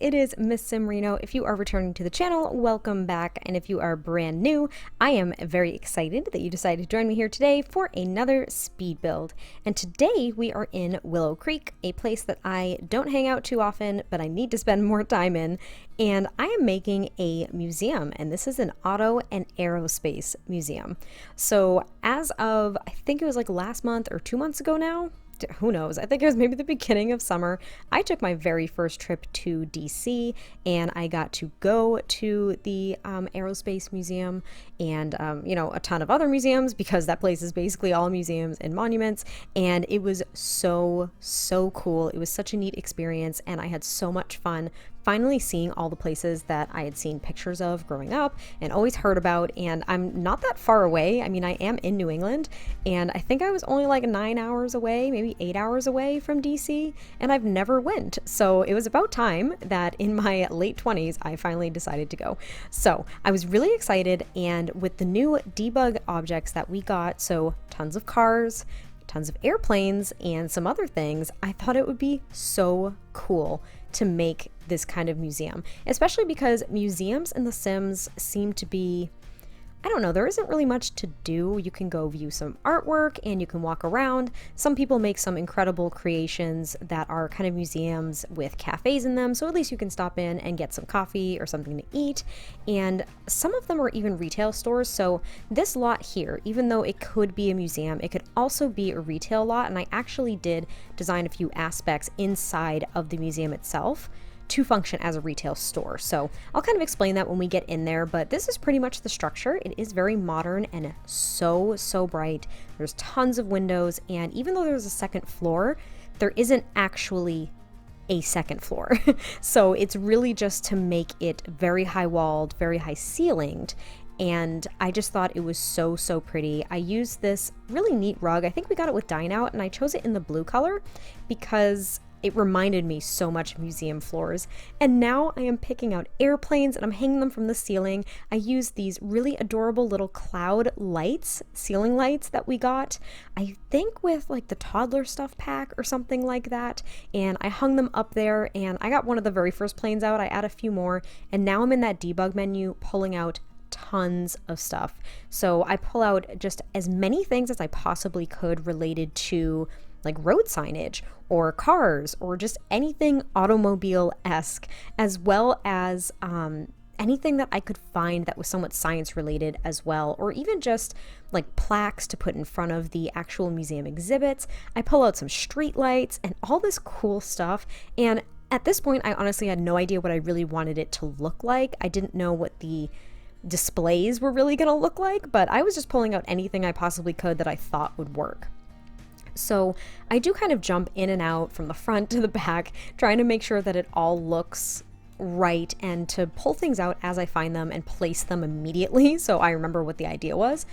it is MissSimReno. If you are returning to the channel, welcome back, and if you are brand new, I am very excited that you decided to join me here today for another speed build. And today we are in Willow Creek, a place that I don't hang out too often, but I need to spend more time in, and I am making a museum, and this is an auto and aerospace museum. So as of, I think it was like last month or 2 months ago now, who knows, I think it was maybe the beginning of summer, I took my very first trip to DC, and I got to go to the Aerospace Museum and a ton of other museums, because that place is basically all museums and monuments, and it was so cool. It was such a neat experience, and I had so much fun finally seeing all the places that I had seen pictures of growing up and always heard about. And I'm not that far away. I mean, I am in New England, and I think I was only like 9 hours away, maybe 8 hours away from DC, and I've never went. So it was about time that in my late 20s, I finally decided to go. So I was really excited, and with the new debug objects that we got, so tons of cars, tons of airplanes, and some other things, I thought it would be so cool to make this kind of museum, especially because museums in The Sims seem to be, I don't know, there isn't really much to do. You can go view some artwork and you can walk around. Some people make some incredible creations that are kind of museums with cafes in them, so at least you can stop in and get some coffee or something to eat. And some of them are even retail stores. So this lot here, even though it could be a museum, it could also be a retail lot, and I actually did design a few aspects inside of the museum itself to function as a retail store. So I'll kind of explain that when we get in there, but this is pretty much the structure. It is very modern and so bright. There's tons of windows, and even though there's a second floor, there isn't actually a second floor. So it's really just to make it very high walled, very high ceilinged. And I just thought it was so pretty. I used this really neat rug. I think we got it with Dine Out, and I chose it in the blue color because it reminded me so much of museum floors. And now I am picking out airplanes and I'm hanging them from the ceiling. I used these really adorable little cloud lights, ceiling lights that we got, I think with like the toddler stuff pack or something like that. And I hung them up there, and I got one of the very first planes out. I add a few more, and now I'm in that debug menu pulling out tons of stuff. So I pull out just as many things as I possibly could related to like road signage or cars or just anything automobile-esque, as well as anything that I could find that was somewhat science related as well, or even just like plaques to put in front of the actual museum exhibits. I pull out some street lights and all this cool stuff, and at this point I honestly had no idea what I really wanted it to look like. I didn't know what the displays were really gonna look like, but I was just pulling out anything I possibly could that I thought would work. So I do kind of jump in and out from the front to the back, trying to make sure that it all looks right and to pull things out as I find them and place them immediately so I remember what the idea was.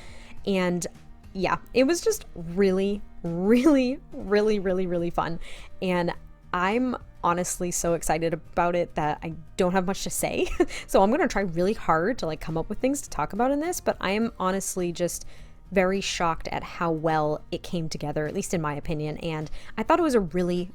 And yeah, it was just really fun. And I'm honestly so excited about it that I don't have much to say. So I'm going to try really hard to like come up with things to talk about in this, but I am honestly just very shocked at how well it came together, at least in my opinion. And I thought it was a really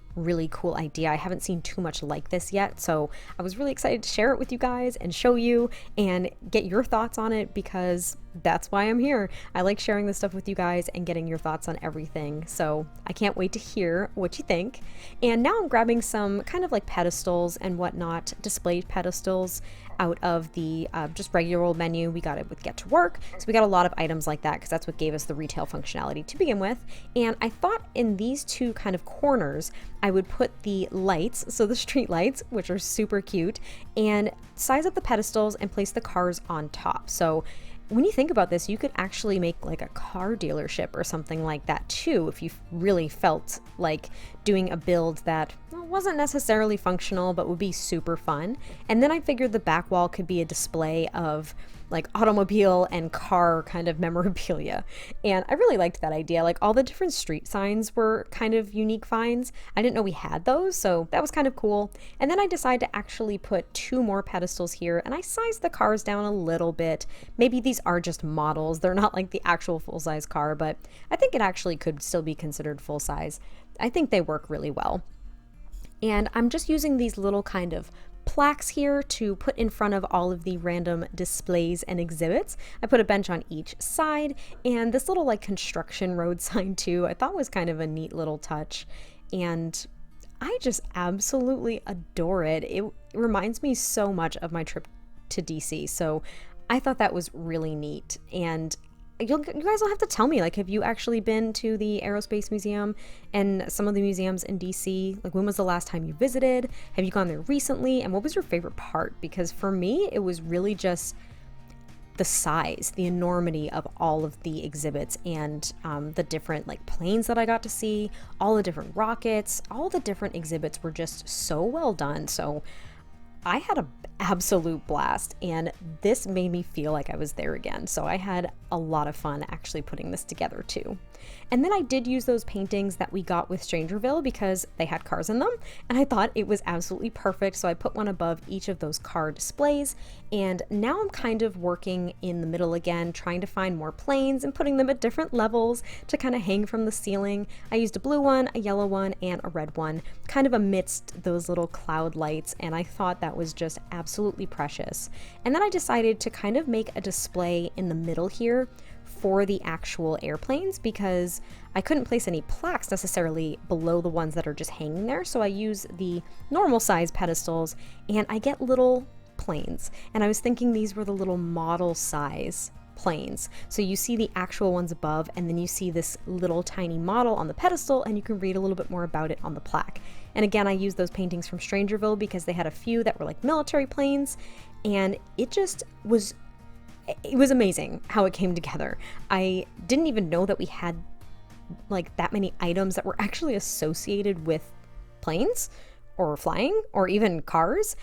cool idea. I haven't seen too much like this yet, so I was really excited to share it with you guys and show you and get your thoughts on it, because that's why I'm here. I like sharing this stuff with you guys and getting your thoughts on everything. So I can't wait to hear what you think. And now I'm grabbing some kind of like pedestals and whatnot, display pedestals out of the just regular old menu. We got it with Get to Work, so we got a lot of items like that because that's what gave us the retail functionality to begin with. And I thought in these two kind of corners I would put the lights, so the street lights, which are super cute, and size up the pedestals and place the cars on top. So when you think about this, you could actually make like a car dealership or something like that too, if you really felt like doing a build that wasn't necessarily functional but would be super fun. And then I figured the back wall could be a display of like automobile and car kind of memorabilia. And I really liked that idea. Like all the different street signs were kind of unique finds. I didn't know we had those, so that was kind of cool. And then I decided to actually put 2 more pedestals here, and I sized the cars down a little bit. Maybe these are just models. They're not like the actual full-size car, but I think it actually could still be considered full-size. I think they work really well. And I'm just using these little kind of plaques here to put in front of all of the random displays and exhibits. I put a bench on each side, and this little like construction road sign too, I thought was kind of a neat little touch. And I just absolutely adore it. It reminds me so much of my trip to DC. So I thought that was really neat. And you guys will have to tell me, like, have you actually been to the Aerospace Museum and some of the museums in DC? Like, when was the last time you visited? Have you gone there recently? And what was your favorite part? Because for me, it was really just the size, the enormity of all of the exhibits, and the different like planes that I got to see, all the different rockets, all the different exhibits were just so well done. So I had an absolute blast, and this made me feel like I was there again. So I had a lot of fun actually putting this together too. And then I did use those paintings that we got with Strangerville because they had cars in them, and I thought it was absolutely perfect. So I put one above each of those car displays, and now I'm kind of working in the middle again, trying to find more planes and putting them at different levels to kind of hang from the ceiling. I used a blue one, a yellow one, and a red one, kind of amidst those little cloud lights, and I thought that was just absolutely precious. And then I decided to kind of make a display in the middle here for the actual airplanes because I couldn't place any plaques necessarily below the ones that are just hanging there. So I use the normal size pedestals and I get little planes. And I was thinking these were the little model size planes. So you see the actual ones above, and then you see this little tiny model on the pedestal, and you can read a little bit more about it on the plaque. And again, I used those paintings from Strangerville because they had a few that were like military planes, and it was amazing how it came together. I didn't even know that we had like that many items that were actually associated with planes or flying or even cars.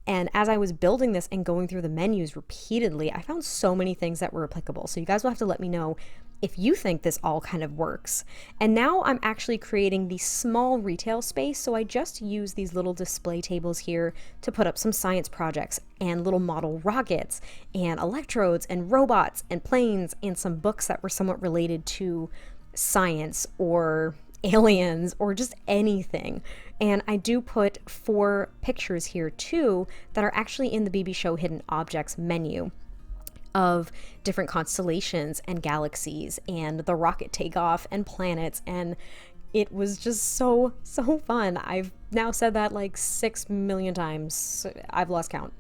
And as I was building this and going through the menus repeatedly, I found so many things that were applicable. So you guys will have to let me know if you think this all kind of works. And now I'm actually creating the small retail space. So I just use these little display tables here to put up some science projects and little model rockets and electrodes and robots and planes and some books that were somewhat related to science or aliens or just anything. And I do put 4 pictures here too that are actually in the BB Show Hidden Objects menu of different constellations and galaxies and the rocket takeoff and planets, and it was just so fun. I've now said that like 6 million times. I've lost count.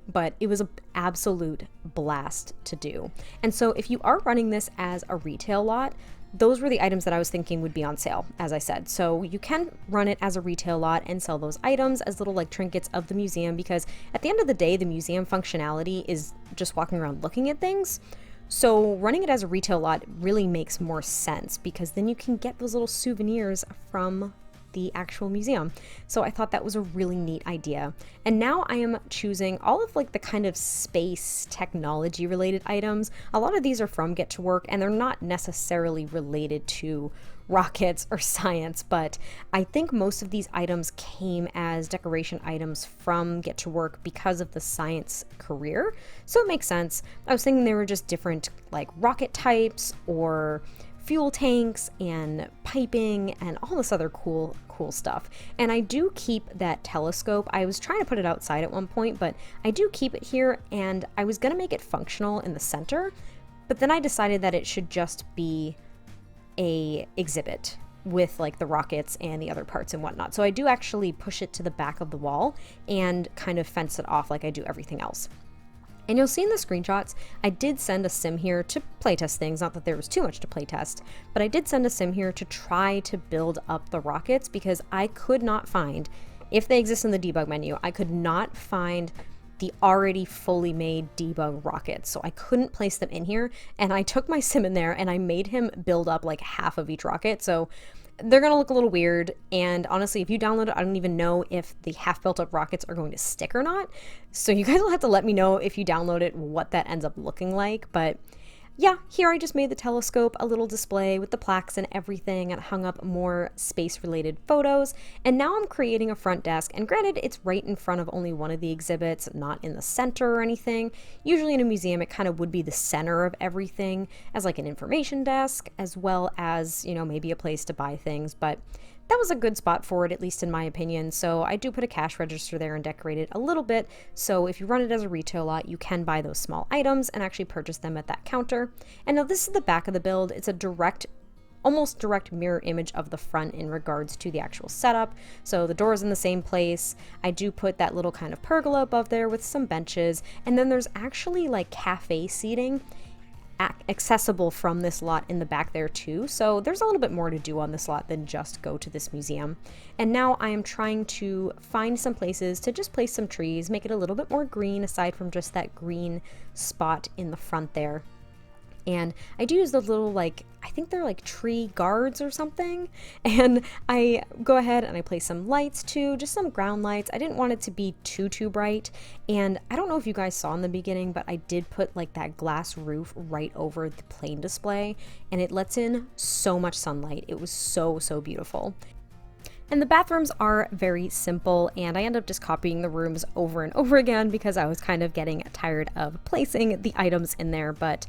But it was an absolute blast to do. And so if you are running this as a retail lot, those were the items that I was thinking would be on sale, as I said. So you can run it as a retail lot and sell those items as little like trinkets of the museum, because at the end of the day, the museum functionality is just walking around looking at things. So running it as a retail lot really makes more sense, because then you can get those little souvenirs from the actual museum. So I thought that was a really neat idea. And now I am choosing all of like the kind of space technology related items. A lot of these are from Get to Work, and they're not necessarily related to rockets or science, but I think most of these items came as decoration items from Get to Work because of the science career. So it makes sense. I was thinking they were just different like rocket types or fuel tanks and piping and all this other cool stuff. And I do keep that telescope. I was trying to put it outside at one point, but I do keep it here, and I was gonna make it functional in the center, but then I decided that it should just be a exhibit with like the rockets and the other parts and whatnot. So I do actually push it to the back of the wall and kind of fence it off like I do everything else. And you'll see in the screenshots, I did send a sim here to playtest things. Not that there was too much to playtest, but I did send a sim here to try to build up the rockets, because I could not find, if they exist in the debug menu, I could not find the already fully made debug rockets. So I couldn't place them in here. And I took my sim in there and I made him build up like half of each rocket. So they're gonna look a little weird, and honestly, if you download it, I don't even know if the half built up rockets are going to stick or not. So you guys will have to let me know if you download it what that ends up looking like. But yeah, here I just made the telescope a little display with the plaques and everything, and hung up more space related photos. And now I'm creating a front desk, and granted, it's right in front of only one of the exhibits, not in the center or anything. Usually in a museum, it kind of would be the center of everything as like an information desk, as well as, you know, maybe a place to buy things. But that was a good spot for it, at least in my opinion. So I do put a cash register there and decorate it a little bit. So if you run it as a retail lot, you can buy those small items and actually purchase them at that counter. And now this is the back of the build. It's a almost direct mirror image of the front in regards to the actual setup. So the door is in the same place. I do put that little kind of pergola above there with some benches, and then there's actually like cafe seating accessible from this lot in the back there too. So there's a little bit more to do on this lot than just go to this museum. And now I am trying to find some places to just place some trees, make it a little bit more green aside from just that green spot in the front there. And I do use those little, like, I think they're like tree guards or something. And I go ahead and I place some lights too, just some ground lights. I didn't want it to be too bright. And I don't know if you guys saw in the beginning, but I did put like that glass roof right over the plane display, and it lets in so much sunlight. It was so beautiful. And the bathrooms are very simple, and I end up just copying the rooms over and over again because I was kind of getting tired of placing the items in there. But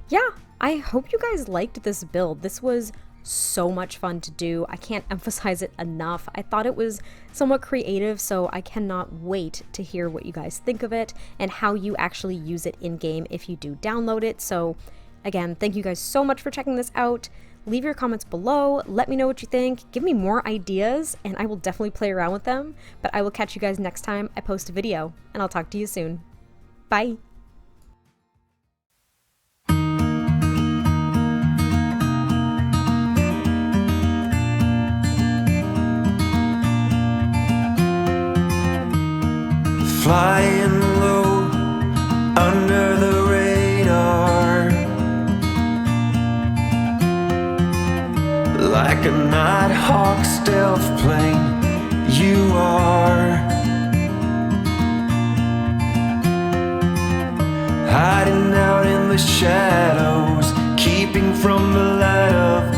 yeah, I hope you guys liked this build. This was so much fun to do. I can't emphasize it enough. I thought it was somewhat creative, so I cannot wait to hear what you guys think of it and how you actually use it in-game if you do download it. So again, thank you guys so much for checking this out. Leave your comments below. Let me know what you think. Give me more ideas, and I will definitely play around with them. But I will catch you guys next time I post a video, and I'll talk to you soon. Bye! Flying low under the radar, like a Nighthawk stealth plane, you are hiding out in the shadows, keeping from the light of